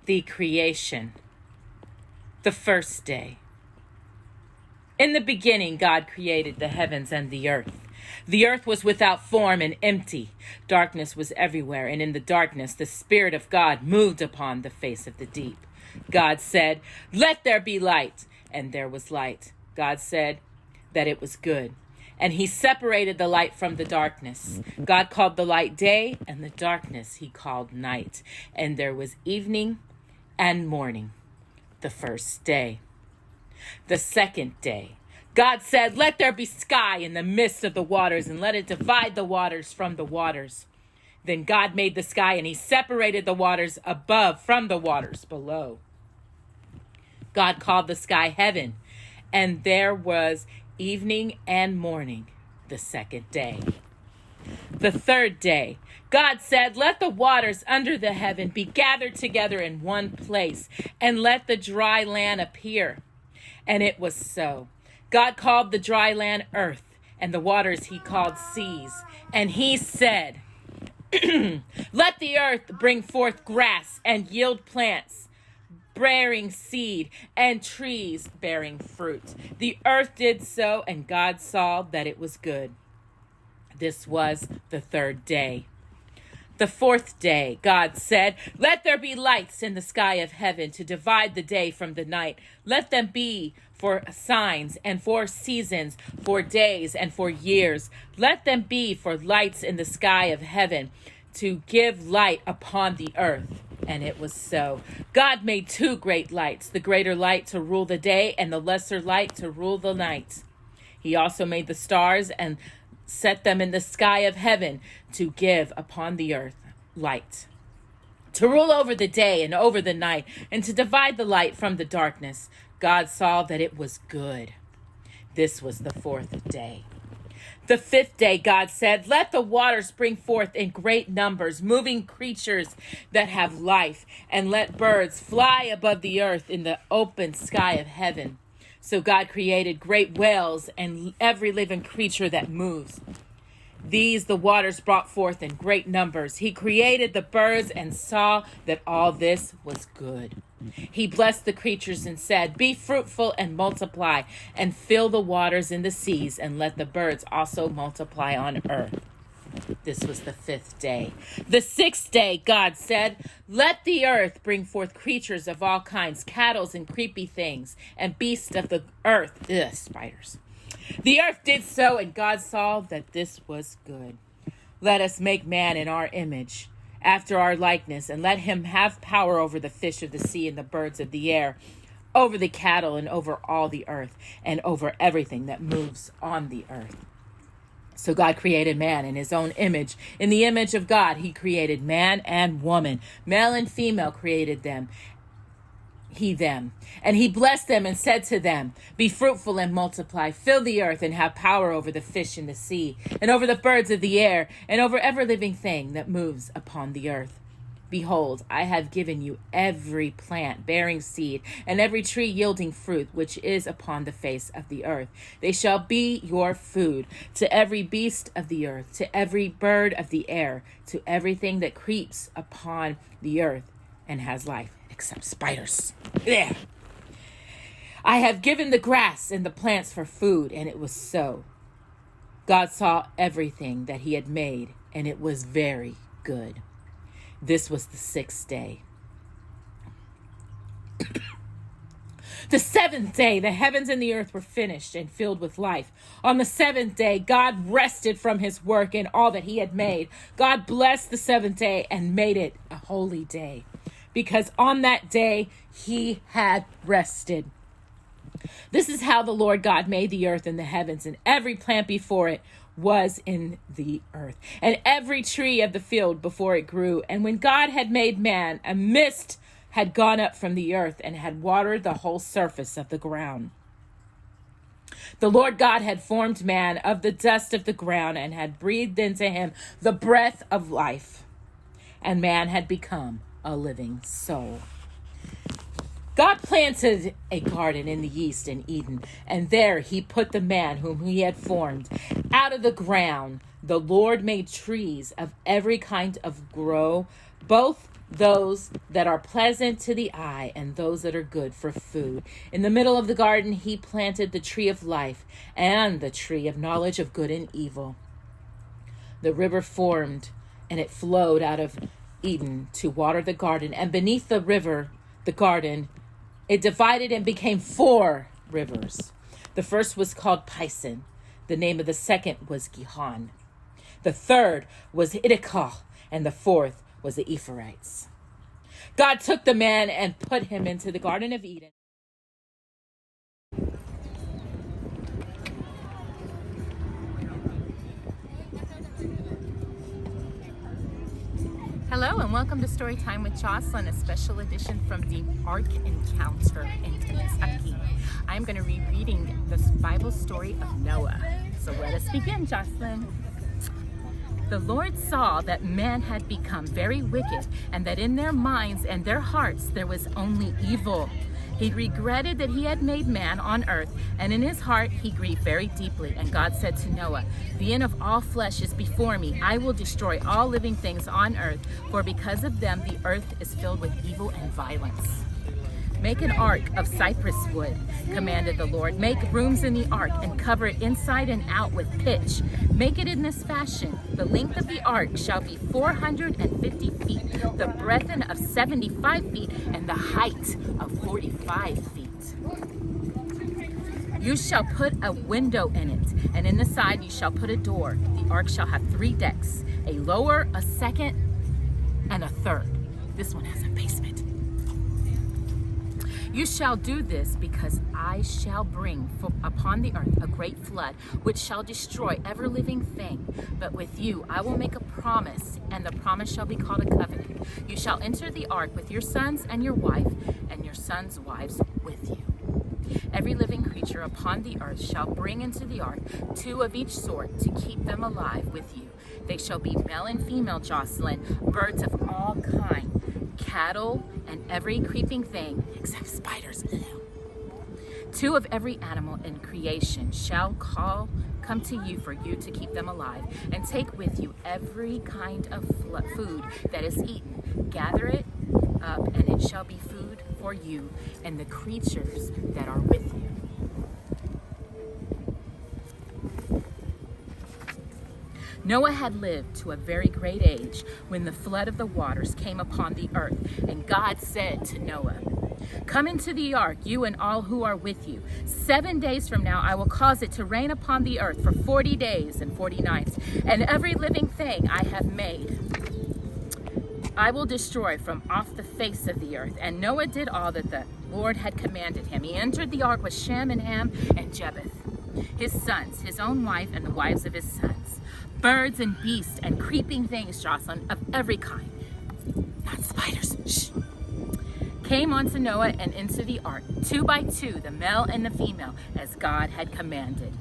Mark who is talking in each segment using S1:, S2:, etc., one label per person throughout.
S1: the creation, the first day. In the beginning, God created the heavens and the earth. The earth was without form and empty. Darkness was everywhere, and in the darkness, the Spirit of God moved upon the face of the deep. God said, "Let there be light," and there was light. God said that it was good, and he separated the light from the darkness. God called the light day, and the darkness he called night. And there was evening and morning, the first day. The second day, God said, "Let there be sky in the midst of the waters, and let it divide the waters from the waters." Then God made the sky, and he separated the waters above from the waters below. God called the sky heaven, and there was evening and morning, the second day. The third day, God said, "Let the waters under the heaven be gathered together in one place, and let the dry land appear." And it was so. God called the dry land earth, and the waters he called seas. And he said, "Let the earth bring forth grass and yield plants, bearing seed, and trees bearing fruit." The earth did so, and God saw that it was good. This was the third day. The fourth day, God said, "Let there be lights in the sky of heaven to divide the day from the night. Let them be for signs and for seasons, for days and for years. Let them be for lights in the sky of heaven to give light upon the earth." And it was so. God made two great lights, the greater light to rule the day and the lesser light to rule the night. He also made the stars and set them in the sky of heaven to give upon the earth light, to rule over the day and over the night, and to divide the light from the darkness. God saw that it was good. This was the fourth day. The fifth day, God said, "Let the waters bring forth in great numbers moving creatures that have life, and let birds fly above the earth in the open sky of heaven." So God created great whales and every living creature that moves. These the waters brought forth in great numbers. He created the birds and saw that all this was good. He blessed the creatures and said, "Be fruitful and multiply, and fill the waters in the seas, and let the birds also multiply on earth." This was the fifth day. The sixth day, God said, "Let the earth bring forth creatures of all kinds, cattle and creepy things, and beasts of the earth." Spiders. The earth did so, and God saw that this was good. "Let us make man in our image, after our likeness, and let him have power over the fish of the sea and the birds of the air, over the cattle and over all the earth, and over everything that moves on the earth." So God created man in his own image. In the image of God, he created man and woman. Male and female created them. Them. And he blessed them and said to them, "Be fruitful and multiply, fill the earth and have power over the fish in the sea, and over the birds of the air, and over every living thing that moves upon the earth. Behold, I have given you every plant bearing seed, and every tree yielding fruit, which is upon the face of the earth. They shall be your food. To every beast of the earth, to every bird of the air, to everything that creeps upon the earth and has life, except spiders. Yeah. I have given the grass and the plants for food," and it was so. God saw everything that he had made, and it was very good. This was the sixth day. The seventh day, the heavens and the earth were finished and filled with life. On the seventh day, God rested from his work and all that he had made. God blessed the seventh day and made it a holy day, because on that day he had rested. This is how the Lord God made the earth and the heavens, and every plant before it was in the earth, and every tree of the field before it grew. And when God had made man, a mist had gone up from the earth and had watered the whole surface of the ground. The Lord God had formed man of the dust of the ground and had breathed into him the breath of life, and man had become a living soul. God planted a garden in the east in Eden, and there he put the man whom he had formed. Out of the ground, the Lord made trees of every kind of grow, both those that are pleasant to the eye and those that are good for food. In the middle of the garden, he planted the tree of life and the tree of knowledge of good and evil. The river formed and it flowed out of Eden to water the garden. And beneath the river, the garden, it divided and became 4 rivers. The first was called Pison. The name of the second was Gihon. The third was Idikah, and the fourth was the Ephrates. God took the man and put him into the Garden of Eden. Hello and welcome to Storytime with Jocelyn, a special edition from the Ark Encounter in Kentucky. I'm going to be reading the Bible story of Noah. So let us begin, Jocelyn. The Lord saw that man had become very wicked, and that in their minds and their hearts there was only evil. He regretted that he had made man on earth, and in his heart he grieved very deeply. And God said to Noah, "The end of all flesh is before me. I will destroy all living things on earth, for because of them the earth is filled with evil and violence." "Make an ark of cypress wood," commanded the Lord. "Make rooms in the ark and cover it inside and out with pitch. Make it in this fashion. The length of the ark shall be 450 feet, the breadth of 75 feet, and the height of 45 feet. You shall put a window in it, and in the side you shall put a door. The ark shall have 3 decks, a lower, a second, and a third." This one has a basement. "You shall do this because I shall bring upon the earth a great flood, which shall destroy every living thing. But with you I will make a promise, and the promise shall be called a covenant. You shall enter the ark with your sons and your wife, and your sons' wives with you. Every living creature upon the earth shall bring into the ark 2 of each sort to keep them alive with you. They shall be male and female, Jocelyn, birds of all kind, cattle, and every creeping thing except spiders. 2 of every animal in creation shall come to you for you to keep them alive, and take with you every kind of food that is eaten. Gather it up, and it shall be food for you and the creatures that are with you." Noah had lived to a very great age when the flood of the waters came upon the earth, and God said to Noah, "Come into the ark, you and all who are with you. 7 days from now I will cause it to rain upon the earth for 40 days and 40 nights, and every living thing I have made I will destroy from off the face of the earth." And Noah did all that the Lord had commanded him. He entered the ark with Shem and Ham and Japheth, his sons, his own wife, and the wives of his sons. Birds and beasts and creeping things, Jocelyn, of every kind, not spiders, came onto Noah and into the ark, 2 by 2, the male and the female, as God had commanded.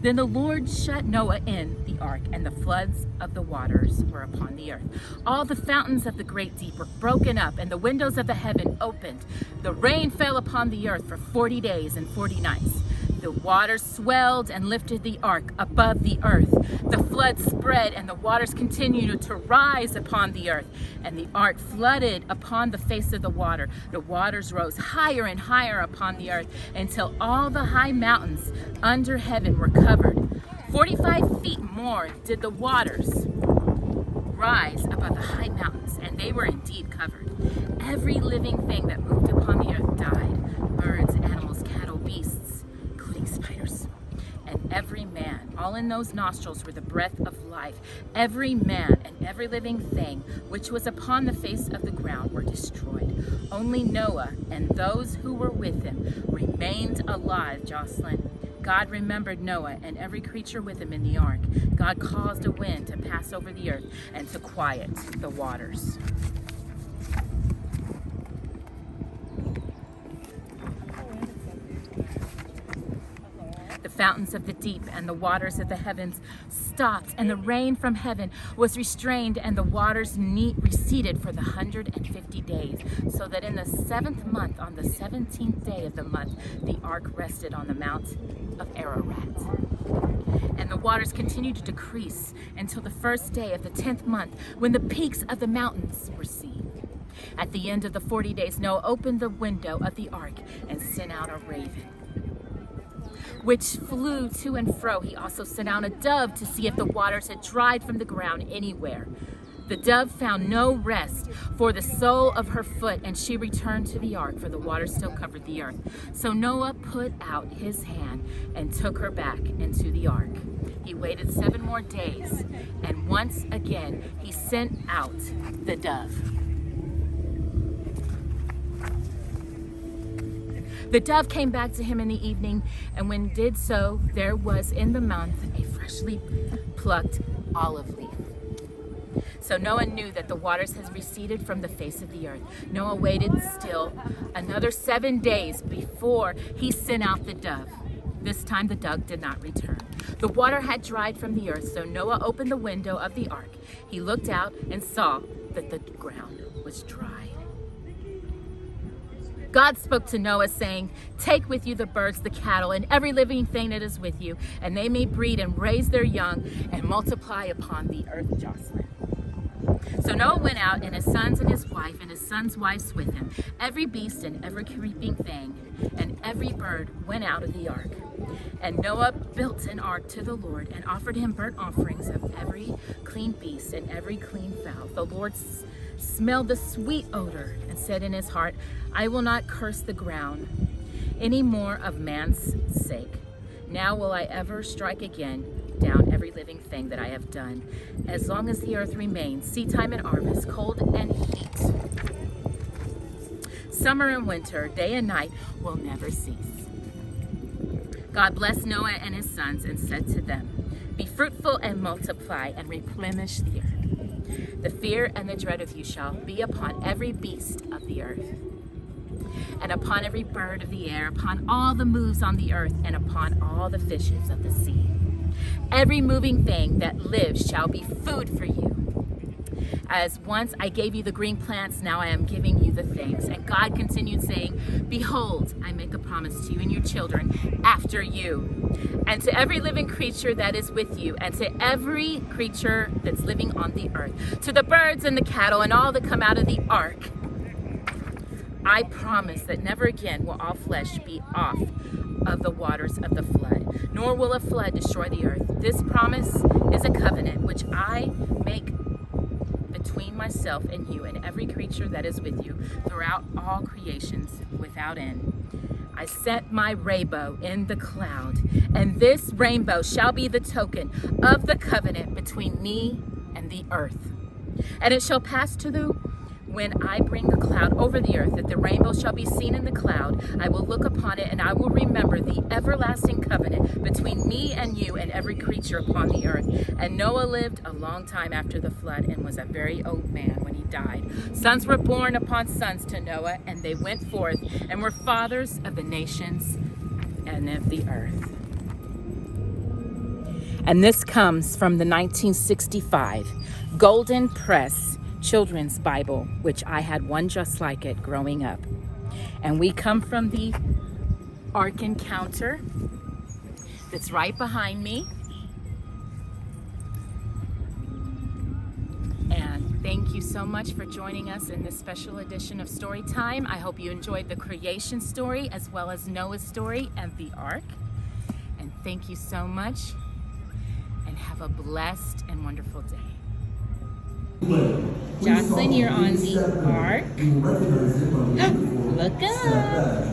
S1: Then the Lord shut Noah in the ark, and the floods of the waters were upon the earth. All the fountains of the great deep were broken up, and the windows of the heaven opened. The rain fell upon the earth for 40 days and 40 nights. The waters swelled and lifted the ark above the earth. The flood spread, and the waters continued to rise upon the earth, and the ark flooded upon the face of the water. The waters rose higher and higher upon the earth until all the high mountains under heaven were covered. 45 feet more did the waters rise above the high mountains, and they were indeed covered. Every living thing that moved upon the earth died: birds, animals, cattle, beasts, including spiders. And every man, all in those nostrils were the breath of life. Every man and every living thing which was upon the face of the ground were destroyed. Only Noah and those who were with him remained alive, Jocelyn. God remembered Noah and every creature with him in the ark. God caused a wind to pass over the earth and to quiet the waters. The fountains of the deep and the waters of the heavens stopped, and the rain from heaven was restrained, and the waters receded for the 150 days, so that in the 7th month, on the 17th day of the month, the ark rested on the mount of Ararat. And the waters continued to decrease until the 1st day of the 10th month, when the peaks of the mountains were seen. At the end of the 40 days, Noah opened the window of the ark and sent out a raven, which flew to and fro. He also sent out a dove to see if the waters had dried from the ground anywhere. The dove found no rest for the sole of her foot, and she returned to the ark, for the water still covered the earth. So Noah put out his hand and took her back into the ark. He waited 7 more days, and once again he sent out the dove. The dove came back to him in the evening, and when it did so, there was in the month a freshly plucked olive leaf. So Noah knew that the waters had receded from the face of the earth. Noah waited still another 7 days before he sent out the dove. This time the dove did not return. The water had dried from the earth, so Noah opened the window of the ark. He looked out and saw that the ground was dry. God spoke to Noah, saying, "Take with you the birds, the cattle, and every living thing that is with you, and they may breed and raise their young and multiply upon the earth." Jocelyn. So Noah went out, and his sons and his wife and his sons' wives with him. Every beast and every creeping thing and every bird went out of the ark. And Noah built an ark to the Lord and offered him burnt offerings of every clean beast and every clean fowl. The Lord smelled the sweet odor and said in his heart, "I will not curse the ground any more of man's sake. Now will I ever strike again down every living thing that I have done. As long as the earth remains, seedtime and harvest, cold and heat, summer and winter, day and night will never cease." God blessed Noah and his sons and said to them, "Be fruitful and multiply and replenish the earth. The fear and the dread of you shall be upon every beast of the earth, and upon every bird of the air, upon all the moves on the earth, and upon all the fishes of the sea. Every moving thing that lives shall be food for you. As once I gave you the green plants, now I am giving you the things." And God continued saying, "Behold, I make a promise to you and your children after you, and to every living creature that is with you, and to every creature that's living on the earth, to the birds and the cattle and all that come out of the ark. I promise that never again will all flesh be off of the waters of the flood, nor will a flood destroy the earth. This promise is a covenant which I make between myself and you and every creature that is with you throughout all creations without end. I set my rainbow in the cloud, and this rainbow shall be the token of the covenant between me and the earth. And it shall pass to the when I bring the cloud over the earth, that the rainbow shall be seen in the cloud. I will look upon it, and I will remember the everlasting covenant between me and you and every creature upon the earth." And Noah lived a long time after the flood and was a very old man when he died. Sons were born upon sons to Noah, and they went forth and were fathers of the nations and of the earth. And this comes from the 1965 Golden Press Children's Bible, which I had one just like it growing up. And we come from the Ark Encounter that's right behind me. And thank you so much for joining us in this special edition of Storytime. I hope you enjoyed the creation story as well as Noah's story and the Ark. And thank you so much, and have a blessed and wonderful day. Jocelyn, you're on the Ark. Look up.